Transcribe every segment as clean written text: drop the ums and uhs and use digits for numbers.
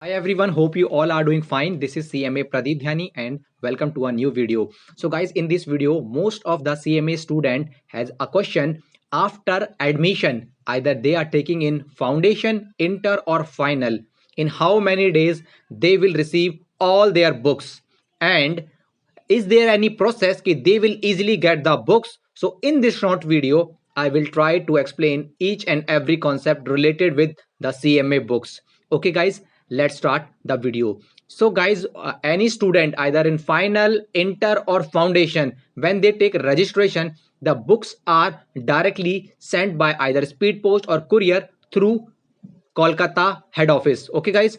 Hi everyone, hope you all are doing fine. This is CMA Pradeep Dhyani and welcome to a new video. So guys, in this video, most of the CMA student has a question after admission. Either they are taking in foundation, inter or final. In how many days they will receive all their books, and is there any process that they will easily get the books? So in this short video, I will try to explain each and every concept related with the CMA books. Okay guys, let's start the video. So guys, any student either in final, inter or foundation, when they take registration, the books are directly sent by either speed post or courier through Kolkata head office. Okay guys,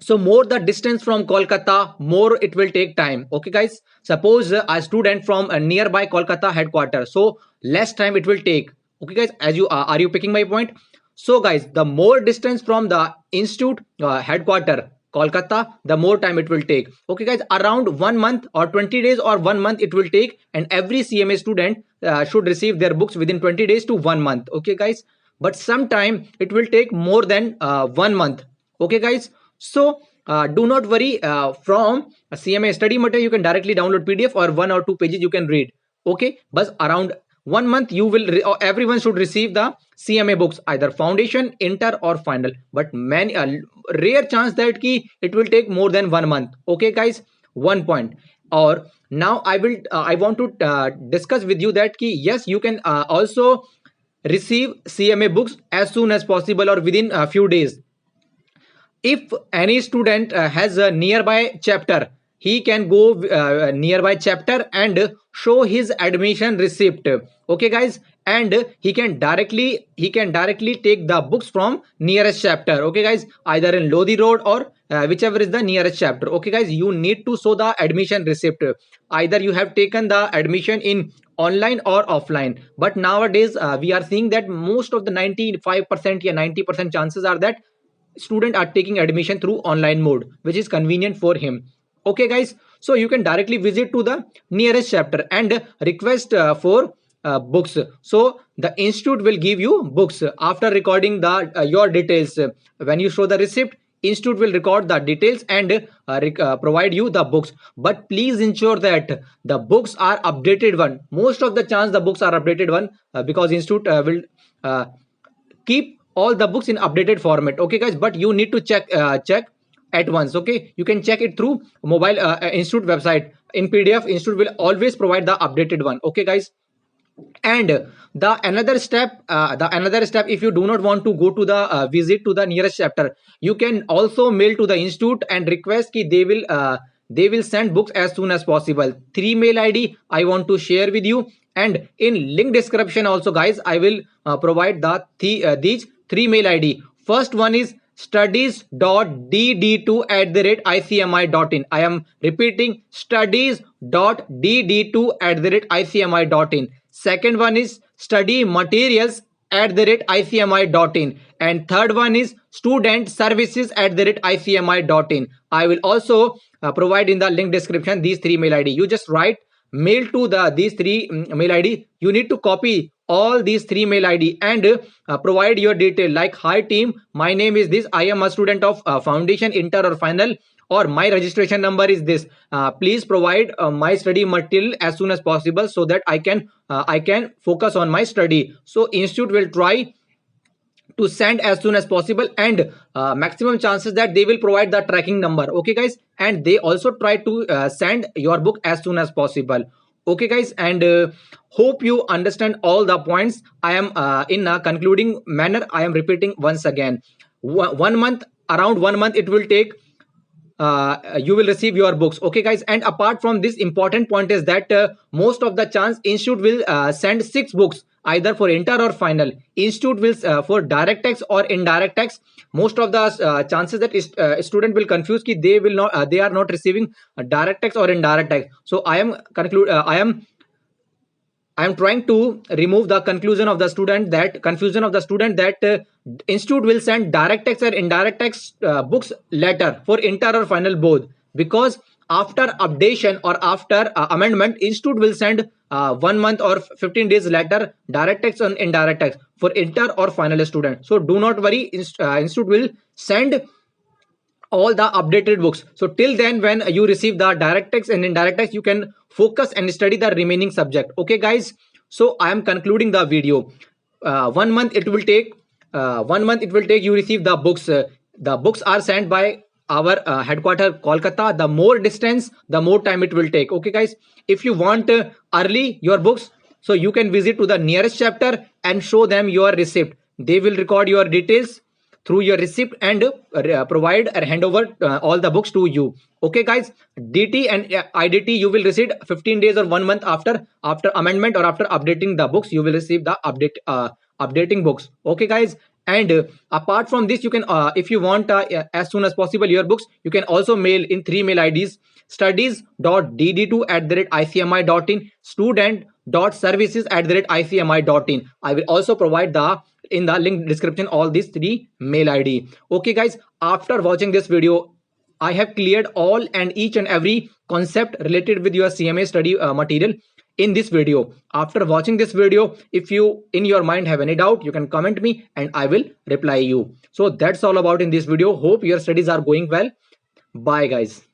so more the distance from Kolkata, more it will take time. Okay guys, suppose a student from a nearby Kolkata headquarters, so less time it will take. Okay guys, as you are you picking my point? So guys, the more distance from the institute headquarter Kolkata, the more time it will take. Okay guys, around 1 month or 20 days or 1 month it will take, and every CMA student should receive their books within 20 days to 1 month. Okay guys, but sometime it will take more than 1 month. Okay guys, so do not worry, from a CMA study material you can directly download PDF or 1 or 2 pages you can read. Okay, but around 1 month you will or everyone should receive the CMA books, either foundation, inter or final, but many rare chance that ki it will take more than 1 month. Okay guys, one point. Or now I want to discuss with you that ki yes, you can also receive CMA books as soon as possible or within a few days. If any student has a nearby chapter, he can go nearby chapter and show his admission receipt. Okay guys, and he can directly take the books from nearest chapter. Okay guys, either in Lodi Road or whichever is the nearest chapter. Okay guys, you need to show the admission receipt, either you have taken the admission in online or offline. But nowadays we are seeing that most of the 95% yeah 90% chances are that student are taking admission through online mode, which is convenient for him. Okay guys, so you can directly visit to the nearest chapter and request for books. So the institute will give you books after recording the your details. When you show the receipt, institute will record the details and provide you the books. But please ensure that the books are updated one. Most of the chance the books are updated one, because institute will uh, keep all the books in updated format. Okay guys, but you need to check at once. Okay, you can check it through mobile institute website in PDF. Institute will always provide the updated one. Okay guys, and the another step, if you do not want to go to the visit to the nearest chapter, you can also mail to the institute and request ki they will send books as soon as possible. Three mail ID I want to share with you, and in link description also guys I will provide these three mail ID. First one is studies.dd2@icmi.in. I am repeating, studies.dd2@icmi.in. Second one is study materials@icmi.in, and third one is student services@icmi.in. I will also provide in the link description these three mail ID. You just write mail to these three mail ID. You need to copy all these three mail ID and provide your detail like, hi team, my name is this, I am a student of foundation, inter or final, or my registration number is this. Please provide my study material as soon as possible so that I can focus on my study. So institute will try to send as soon as possible, and maximum chances that they will provide the tracking number. Okay guys, and they also try to send your book as soon as possible. Okay guys, and hope you understand all the points. I am in a concluding manner, I am repeating once again. 1 month, around 1 month it will take, you will receive your books. Okay guys, and apart from this, important point is that most of the chance institute will send 6 books either for inter or final. Institute will for direct text or indirect text. Most of the chances that student will confuse ki they are not receiving direct text or indirect text. So I am trying to remove the confusion of the student that institute will send direct text or indirect text books later for inter or final both, because after updation or after amendment, institute will send 1 month or 15 days later direct text and indirect text for inter or final student. So do not worry, institute will send all the updated books. So till then, when you receive the direct text and indirect text, you can focus and study the remaining subject. Okay guys, so I am concluding the video. 1 month it will take, 1 month it will take you receive the books. The books are sent by our headquarter Kolkata. The more distance, the more time it will take. Okay guys, if you want early your books, so you can visit to the nearest chapter and show them your receipt. They will record your details through your receipt and provide or hand over all the books to you. Okay guys, DT and IDT you will receive 15 days or 1 month after amendment or after updating the books. You will receive the updating books. Okay guys, and apart from this, you can if you want as soon as possible your books, you can also mail in 3 mail IDs: studies.dd2@icmi.in, student.services@icmi.in. I will also provide the in the link description all these 3 mail ID. Okay guys, after watching this video, I have cleared all and each and every concept related with your CMA study material in this video. After watching this video, if you in your mind have any doubt, you can comment me and I will reply you. So that's all about in this video. Hope your studies are going well. Bye guys.